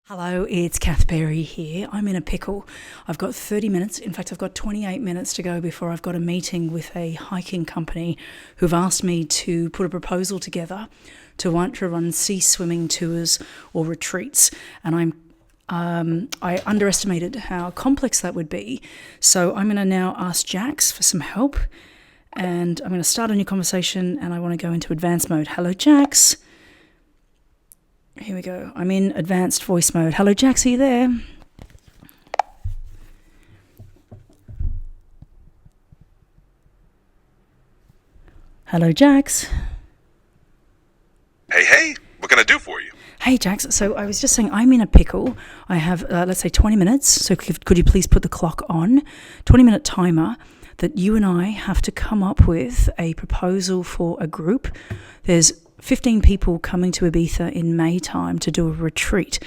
Hello, it's Kath here. I'm in a pickle. I've got 30 minutes. In fact, I've got 28 minutes to go before I've got a meeting with a hiking company who've asked me to put a proposal together to want to run sea swimming tours or retreats. And I underestimated how complex that would be. So I'm going to now ask Jax for some help. And I'm going to start a new conversation and I want to go into advanced mode. Hello, Jax. Here we go. I'm in advanced voice mode. Hello, Jax, are you there? Hello, Jax. Hey, what can I do for you? Hey, Jax. So I was just saying I'm in a pickle. I have, let's say, 20 minutes. So could you please put the clock on? 20-minute timer that you and I have to come up with a proposal for a group. There's 15 people coming to Ibiza in May time to do a retreat.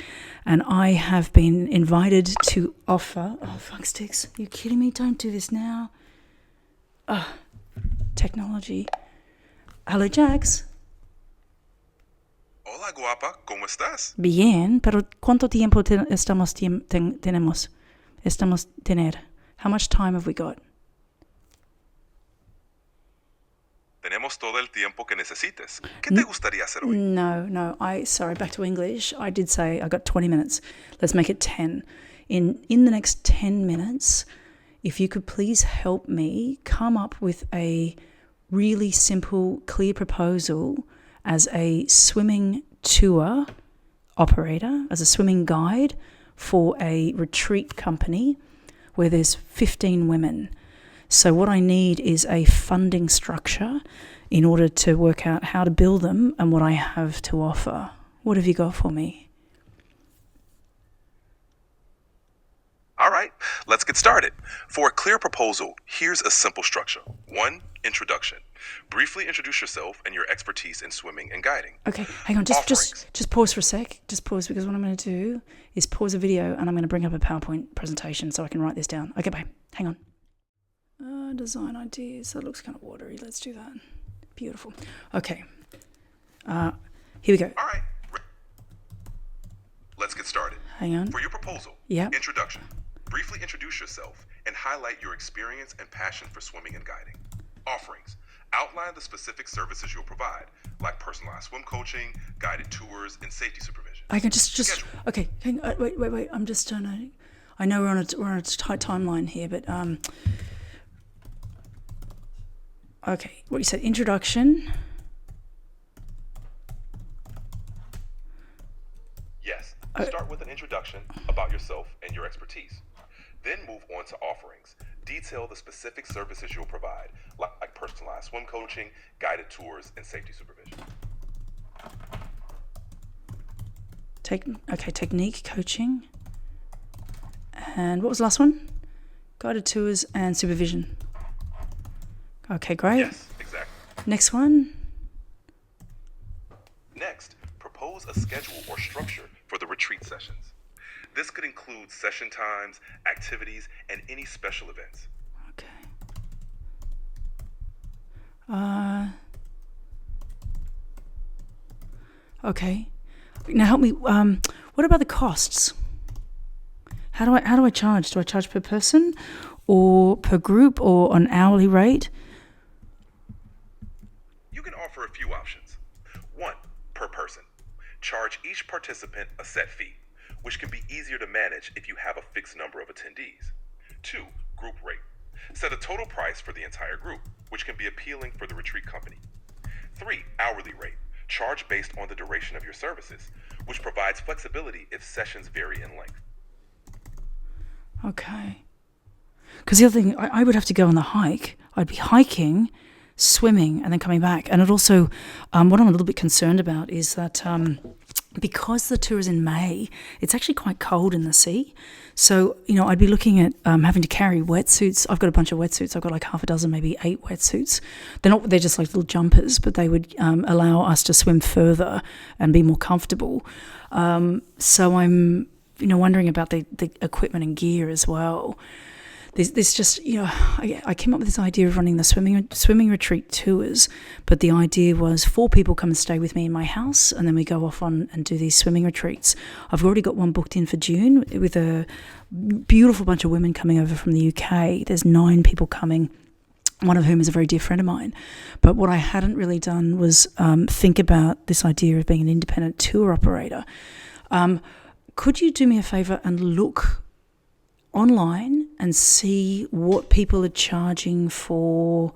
And I have been invited to offer... Oh, fuck sticks. Are you kidding me? Don't do this now. Technology. Hello, Jax. Hola, guapa. ¿Cómo estás? Bien, pero ¿cuánto tiempo estamos tener? How much time have we got? Tenemos todo el tiempo que necesites. ¿Qué te gustaría hacer hoy? No. Sorry, back to English. I did say I got 20 minutes. Let's make it 10. In the next 10 minutes, if you could please help me come up with a really simple, clear proposal as a swimming tour operator, as a swimming guide for a retreat company where there's 15 women. So what I need is a funding structure in order to work out how to build them and what I have to offer. What have you got for me? All right, let's get started. For a clear proposal, here's a simple structure. 1, introduction. Briefly introduce yourself and your expertise in swimming and guiding. Okay, hang on, just pause for a sec. Just pause, because what I'm going to do is pause the video and I'm going to bring up a PowerPoint presentation so I can write this down. Okay, bye. Hang on. Design ideas. That looks kind of watery. Let's do that. Beautiful. Okay. Here we go. All right. Let's get started. Hang on. For your proposal, introduction. Briefly introduce yourself and highlight your experience and passion for swimming and guiding. Offerings. Outline the specific services you'll provide, like personalized swim coaching, guided tours, and safety supervision. I can just okay. Hang on, wait. I'm just trying to. I know we're on a tight timeline here, but okay. What you said? Introduction. Yes. Start with an introduction about yourself and your expertise. Then move on to offerings. Detail the specific services you'll provide, like personalized swim coaching, guided tours, and safety supervision. Technique coaching. And what was the last one? Guided tours and supervision. Okay, great. Yes, exactly. Next one. Next, propose a schedule or structure for the retreat sessions. This could include session times, activities, and any special events. Okay. Now help me. What about the costs? How do I charge? Do I charge per person, or per group, or an hourly rate? You can offer a few options. 1, per person. Charge each participant a set fee, which can be easier to manage if you have a fixed number of attendees. 2, group rate. Set a total price for the entire group, which can be appealing for the retreat company. 3, hourly rate. Charge based on the duration of your services, which provides flexibility if sessions vary in length. Okay. Because the other thing, I would have to go on the hike. I'd be hiking, swimming, and then coming back. And it also, what I'm a little bit concerned about is that because the tour is in May, it's actually quite cold in the sea. So, I'd be looking at having to carry wetsuits. I've got a bunch of wetsuits. I've got like half a dozen, maybe 8 wetsuits. They're just like little jumpers, but they would allow us to swim further and be more comfortable. So I'm, wondering about the equipment and gear as well. This just, I came up with this idea of running the swimming retreat tours, but the idea was 4 people come and stay with me in my house, and then we go off on and do these swimming retreats. I've already got one booked in for June with a beautiful bunch of women coming over from the UK. There's 9 people coming, one of whom is a very dear friend of mine. But what I hadn't really done was think about this idea of being an independent tour operator. Could you do me a favour and look online and see what people are charging for,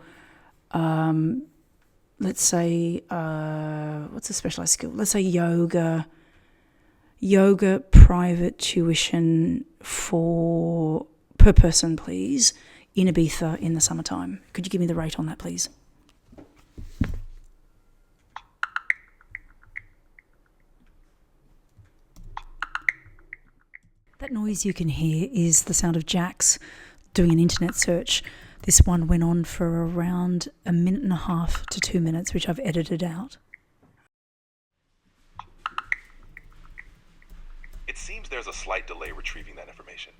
let's say, what's a specialised skill? Let's say yoga private tuition per person, please, in Ibiza in the summertime. Could you give me the rate on that, please? That noise you can hear is the sound of Jax doing an internet search. This one went on for around 1.5 to 2 minutes, which I've edited out. It seems there's a slight delay retrieving that information.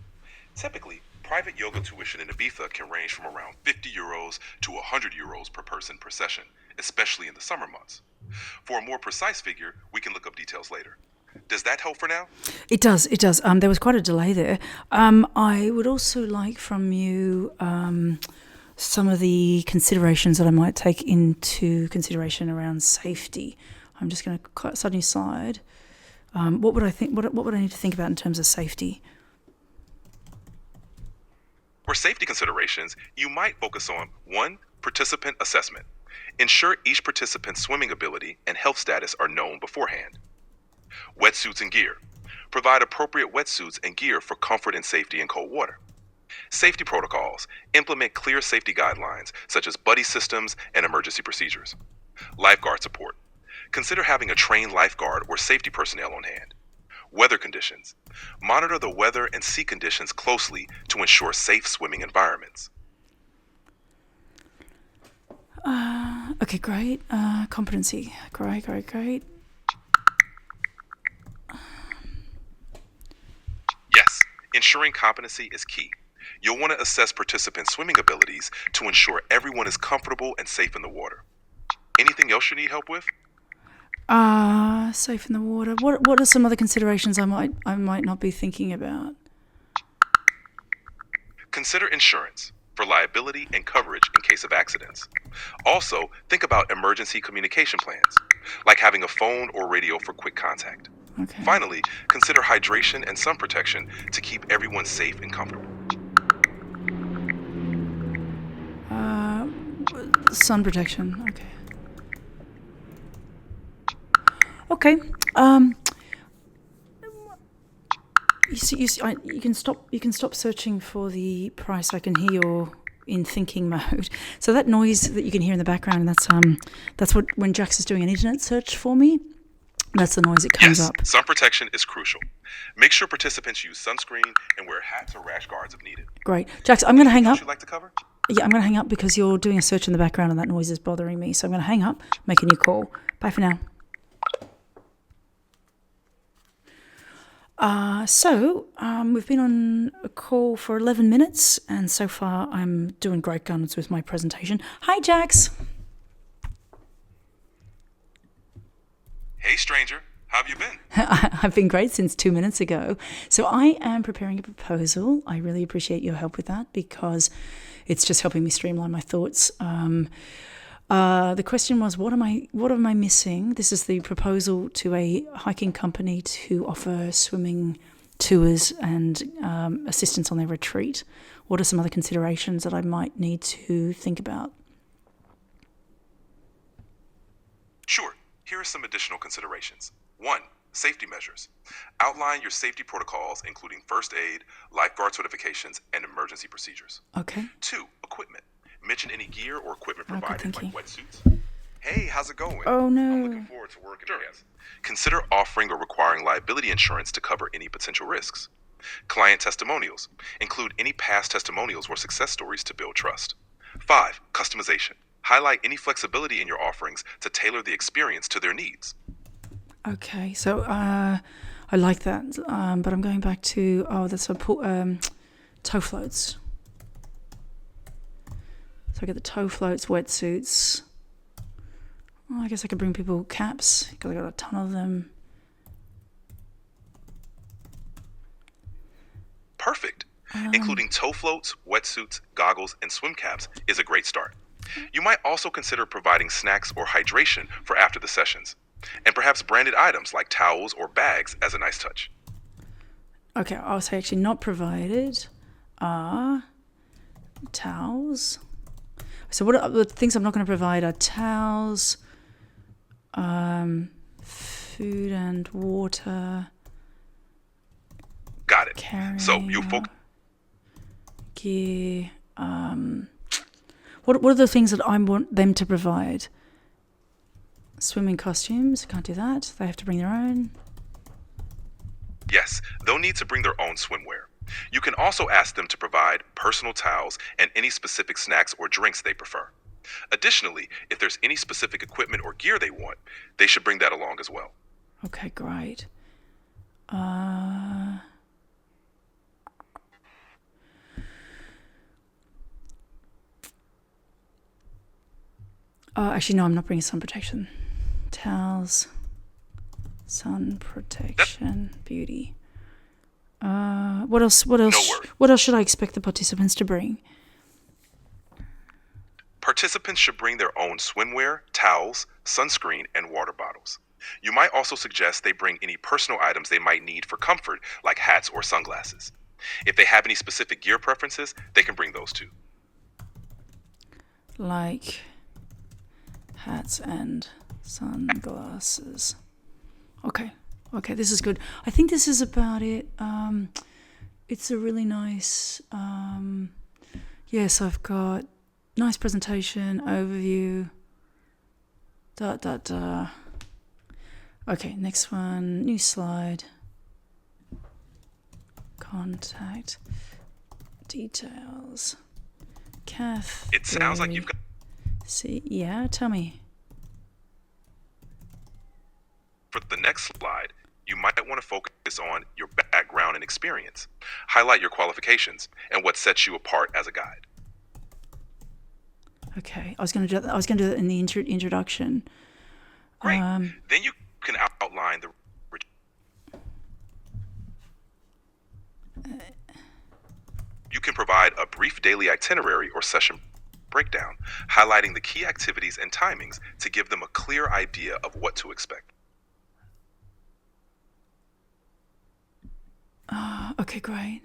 Typically, private yoga tuition in Ibiza can range from around €50 to €100 per person per session, especially in the summer months. For a more precise figure, we can look up details later. Does that help for now? It does. There was quite a delay there. I would also like from you some of the considerations that I might take into consideration around safety. I'm just going to cut a new slide. What would I think? What would I need to think about in terms of safety? For safety considerations, you might focus on 1. Participant assessment. Ensure each participant's swimming ability and health status are known beforehand. Wetsuits and gear. Provide appropriate wetsuits and gear for comfort and safety in cold water. Safety protocols. Implement clear safety guidelines such as buddy systems and emergency procedures. Lifeguard support. Consider having a trained lifeguard or safety personnel on hand. Weather conditions. Monitor the weather and sea conditions closely to ensure safe swimming environments. Okay, great. Competency. Great. Yes, ensuring competency is key. You'll want to assess participants' swimming abilities to ensure everyone is comfortable and safe in the water. Anything else you need help with? Safe in the water. What are some other considerations I might not be thinking about? Consider insurance for liability and coverage in case of accidents. Also, think about emergency communication plans, like having a phone or radio for quick contact. Okay. Finally, consider hydration and sun protection to keep everyone safe and comfortable. Sun protection. Okay. You can stop searching for the price. I can hear you're in thinking mode. So that noise that you can hear in the background, that's what when Jax is doing an internet search for me. That's the noise that comes up. Yes, sun protection is crucial. Make sure participants use sunscreen and wear hats or rash guards if needed. Great. Jax, I'm going to hang up. Would you like to cover? Yeah, I'm going to hang up because you're doing a search in the background and that noise is bothering me. So I'm going to hang up, make a new call. Bye for now. We've been on a call for 11 minutes and so far I'm doing great guns with my presentation. Hi, Jax. Hey, stranger. How have you been? I've been great since 2 minutes ago. So I am preparing a proposal. I really appreciate your help with that because it's just helping me streamline my thoughts. The question was, what am I missing? This is the proposal to a hiking company to offer swimming tours and assistance on their retreat. What are some other considerations that I might need to think about? Sure. Here are some additional considerations. 1. Safety measures. Outline your safety protocols, including first aid, lifeguard certifications, and emergency procedures. Okay. 2. Equipment. Mention any gear or equipment provided, like wetsuits. Hey, how's it going? Oh, no. I'm looking forward to working with you. Consider offering or requiring liability insurance to cover any potential risks. Client testimonials. Include any past testimonials or success stories to build trust. 5. Customization. Highlight any flexibility in your offerings to tailor the experience to their needs. Okay, so I like that, but I'm going back to, that's a toe floats. I get the toe floats, wetsuits. Oh, I guess I could bring people caps because I got a ton of them. Perfect. Including toe floats, wetsuits, goggles, and swim caps is a great start. You might also consider providing snacks or hydration for after the sessions, and perhaps branded items like towels or bags as a nice touch. Okay, I'll say actually not provided are towels. So what are the things I'm not going to provide are towels, food and water. Got it. So you focus. Gear. What are the things that I want them to provide? Swimming costumes. Can't do that. They have to bring their own. Yes, they'll need to bring their own swimwear. You can also ask them to provide personal towels and any specific snacks or drinks they prefer. Additionally, if there's any specific equipment or gear they want, they should bring that along as well. Okay, great. Actually, no, I'm not bringing sun protection. Towels, sun protection, beauty. What else? No worries. What else should I expect the participants to bring? Participants should bring their own swimwear, towels, sunscreen, and water bottles. You might also suggest they bring any personal items they might need for comfort, like hats or sunglasses. If they have any specific gear preferences, they can bring those too. Like hats and sunglasses. Okay, this is good. I think this is about it. It's a really nice, yes, I've got nice presentation, overview, Okay, next one, new slide. Contact details. Kath. It sounds like you've got... See, yeah, tell me. For the next slide, you might want to focus on your background and experience. Highlight your qualifications and what sets you apart as a guide. Okay, I was going to do that in the introduction. Great. Then you can outline the... You can provide a brief daily itinerary or session breakdown, highlighting the key activities and timings to give them a clear idea of what to expect. Okay, great.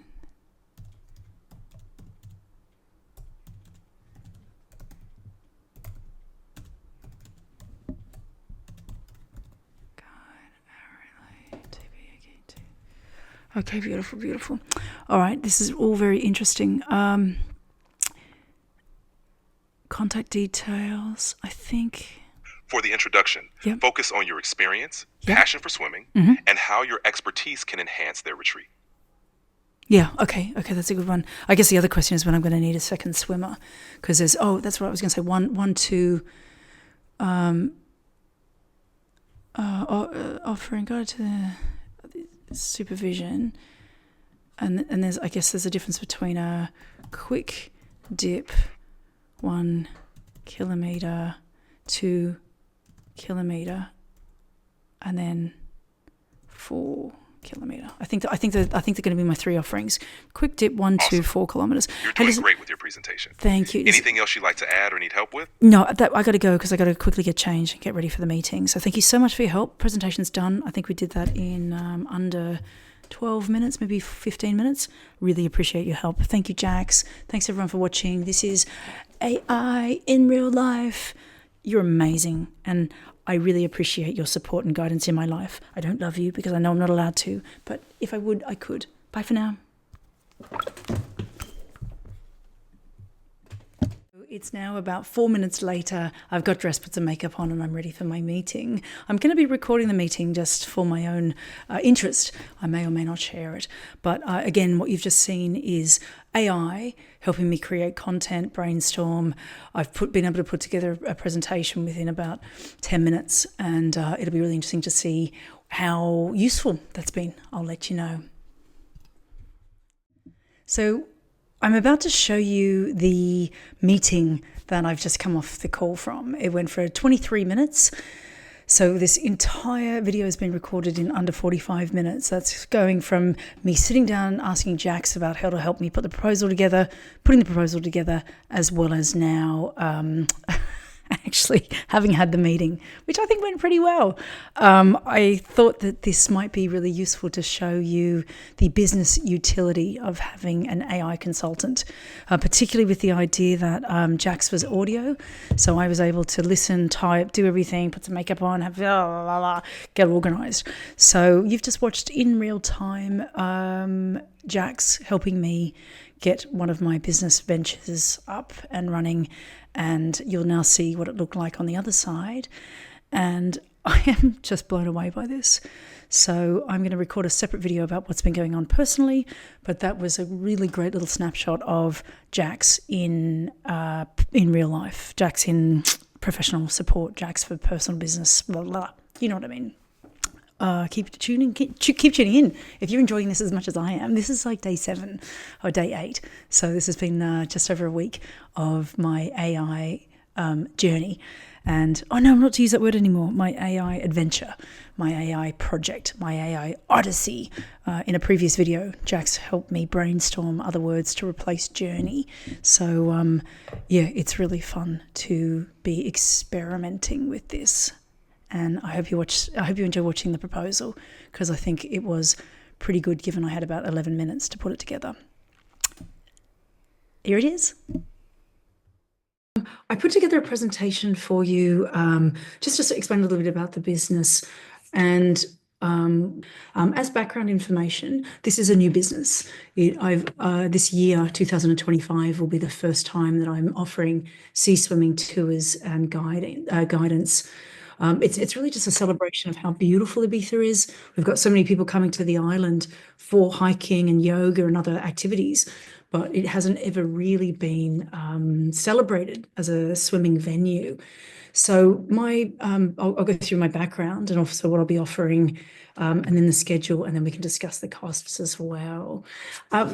Okay, beautiful. All right, this is all very interesting. Contact details, I think. For the introduction, Yep. focus on your experience, Yep. passion for swimming, and how your expertise can enhance their retreat. Yeah, okay, that's a good one. I guess the other question is when I'm going to need a second swimmer, because there's, that's what I was going to say, one, two, offering, go to the supervision, and there's, I guess there's a difference between a quick dip, 1 kilometer, 2 kilometer, and then 4 kilometer. I think they're going to be my three offerings. Quick dip, 1, 2, 4 kilometers. You're doing great with your presentation. Thank you. Anything else you'd like to add or need help with? No, I got to go because I got to quickly get changed and get ready for the meeting. So thank you so much for your help. Presentation's done. I think we did that in under 12 minutes, maybe 15 minutes. Really appreciate your help. Thank you, Jax. Thanks everyone for watching. This is AI in real life. You're amazing, and I really appreciate your support and guidance in my life. I don't love you because I know I'm not allowed to, but if I would, I could. Bye for now. It's now about 4 minutes later. I've got dress, put some makeup on, and I'm ready for my meeting. I'm going to be recording the meeting just for my own interest. I may or may not share it. But again, what you've just seen is AI helping me create content, brainstorm. I've been able to put together a presentation within about 10 minutes, and it'll be really interesting to see how useful that's been. I'll let you know. So I'm about to show you the meeting that I've just come off the call from. It went for 23 minutes. So this entire video has been recorded in under 45 minutes. That's going from me sitting down asking Jax about how to help me put the proposal together, putting the proposal together, as well as now actually having had the meeting, which I think went pretty well. I thought that this might be really useful to show you the business utility of having an AI consultant, particularly with the idea that Jax was audio. So I was able to listen, type, do everything, put some makeup on, have get organized. So you've just watched in real time Jax helping me get one of my business ventures up and running, and you'll now see what it looked like on the other side. And I am just blown away by this. So I'm going to record a separate video about what's been going on personally, but that was a really great little snapshot of Jax in real life, Jax in professional support, Jax for personal business, blah, blah, blah. You know what I mean? Keep tuning in. If you're enjoying this as much as I am, this is like day 7 or day 8. So this has been just over a week of my AI journey. And, oh no, I'm not to use that word anymore. My AI adventure, my AI project, my AI odyssey. In a previous video, Jax helped me brainstorm other words to replace journey. So, yeah, it's really fun to be experimenting with this. And I hope you enjoy watching the proposal, because I think it was pretty good given I had about 11 minutes to put it together. Here it is. I put together a presentation for you just to explain a little bit about the business. And as background information, this is a new business. This year, 2025, will be the first time that I'm offering sea swimming tours and guidance. It's really just a celebration of how beautiful Ibiza is. We've got so many people coming to the island for hiking and yoga and other activities, but it hasn't ever really been celebrated as a swimming venue. So I'll go through my background and also what I'll be offering, and then the schedule, and then we can discuss the costs as well.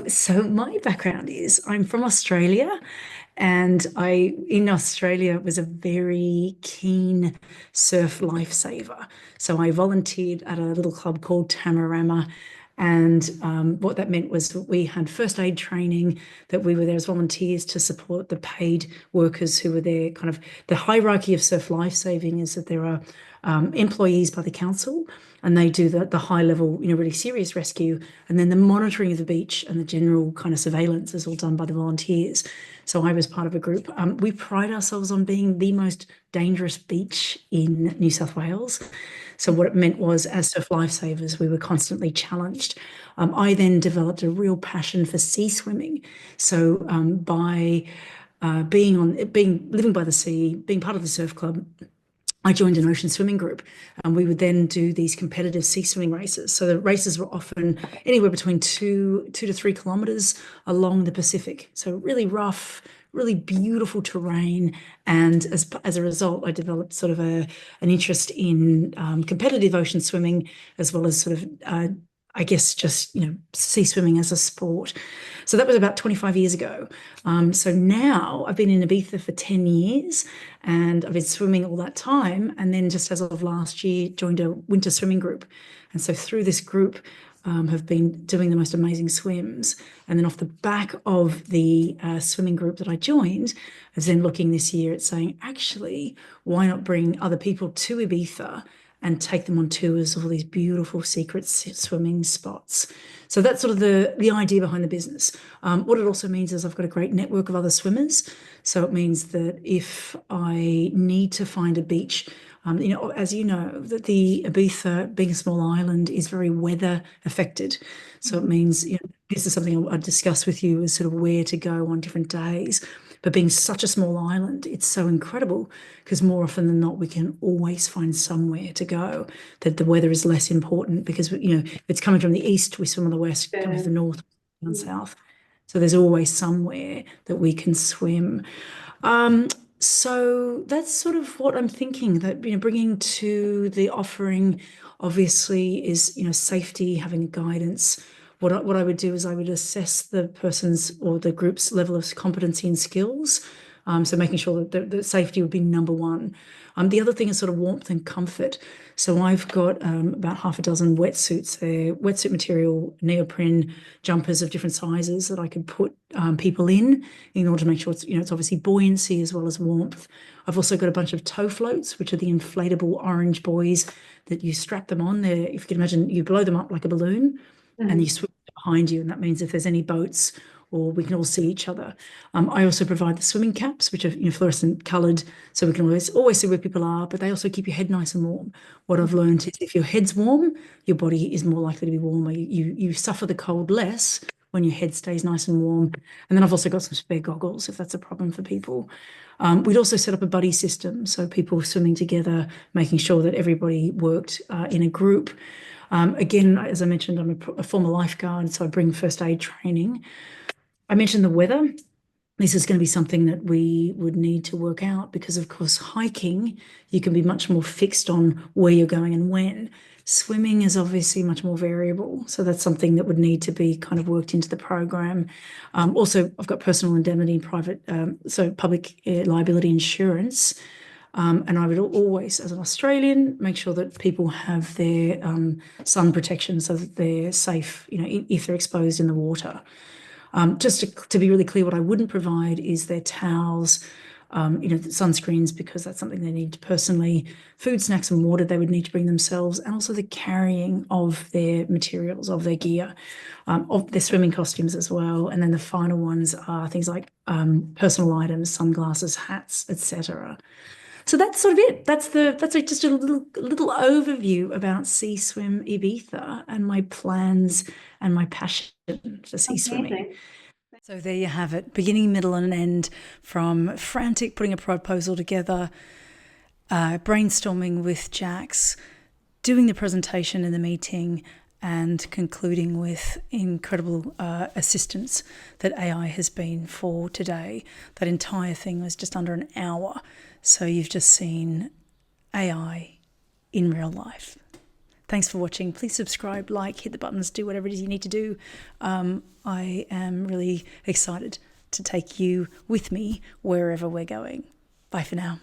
So my background is I'm from Australia, and in Australia was a very keen surf lifesaver. So I volunteered at a little club called Tamarama. And what that meant was that we had first aid training, that we were there as volunteers to support the paid workers who were there. Kind of the hierarchy of surf lifesaving is that there are employees by the council, and they do the high level, really serious rescue. And then the monitoring of the beach and the general kind of surveillance is all done by the volunteers. So I was part of a group. We pride ourselves on being the most dangerous beach in New South Wales. So what it meant was, as surf lifesavers, we were constantly challenged. I then developed a real passion for sea swimming. So by living by the sea, being part of the surf club, I joined an ocean swimming group, and we would then do these competitive sea swimming races. So the races were often anywhere between 2 to 3 kilometers along the Pacific. So really rough, really beautiful terrain. And as a result, I developed sort of an interest in competitive ocean swimming, as well as sort of I guess just, sea swimming as a sport. So that was about 25 years ago. So now I've been in Ibiza for 10 years, and I've been swimming all that time. And then just as of last year, joined a winter swimming group. And so through this group, have been doing the most amazing swims. And then off the back of the swimming group that I joined, I was then looking this year at saying, actually, why not bring other people to Ibiza and take them on tours of all these beautiful secret swimming spots. So that's sort of the idea behind the business. What it also means is I've got a great network of other swimmers. So it means that if I need to find a beach, as you know, that the Ibiza, being a small island, is very weather affected. So it means, this is something I'll discuss with you, is sort of where to go on different days. But being such a small island, it's so incredible, because more often than not, we can always find somewhere to go, that the weather is less important, because, if it's coming from the east, we swim on the west, coming from the north, and south. So there's always somewhere that we can swim. So that's sort of what I'm thinking, that, bringing to the offering, obviously, is, safety, having guidance. What I would do is I would assess the person's or the group's level of competency and skills. So making sure that the safety would be number one. The other thing is sort of warmth and comfort. So I've got about half a dozen wetsuits there, wetsuit material, neoprene jumpers of different sizes that I could put people in order to make sure it's obviously buoyancy as well as warmth. I've also got a bunch of tow floats, which are the inflatable orange buoys that you strap them on there. If you can imagine, you blow them up like a balloon and you swim behind you. And that means if there's any boats, or we can all see each other. I also provide the swimming caps, which are fluorescent coloured, so we can always see where people are, but they also keep your head nice and warm. What I've learned is if your head's warm, your body is more likely to be warmer. You suffer the cold less when your head stays nice and warm. And then I've also got some spare goggles if that's a problem for people. We'd also set up a buddy system, so people swimming together, making sure that everybody worked in a group. Again, as I mentioned, I'm a former lifeguard, so I bring first aid training. I mentioned the weather. This is going to be something that we would need to work out because, of course, hiking, you can be much more fixed on where you're going and when. Swimming is obviously much more variable. So that's something that would need to be kind of worked into the program. Also, I've got personal indemnity, public liability insurance. And I would always, as an Australian, make sure that people have their sun protection so that they're safe, if they're exposed in the water. Just to be really clear, what I wouldn't provide is their towels, sunscreens, because that's something they need personally. Food, snacks and water they would need to bring themselves, and also the carrying of their materials, of their gear, of their swimming costumes as well. And then the final ones are things like personal items, sunglasses, hats, etc. So that's sort of it. That's just a little overview about Sea Swim Ibiza and my plans and my passion for sea swimming. So there you have it, beginning, middle and end, from frantic putting a proposal together, brainstorming with Jax, doing the presentation in the meeting, and concluding with incredible assistance that AI has been for today. That entire thing was just under an hour. So you've just seen AI in real life. Thanks for watching. Please subscribe, like, hit the buttons, do whatever it is you need to do. I am really excited to take you with me wherever we're going. Bye for now.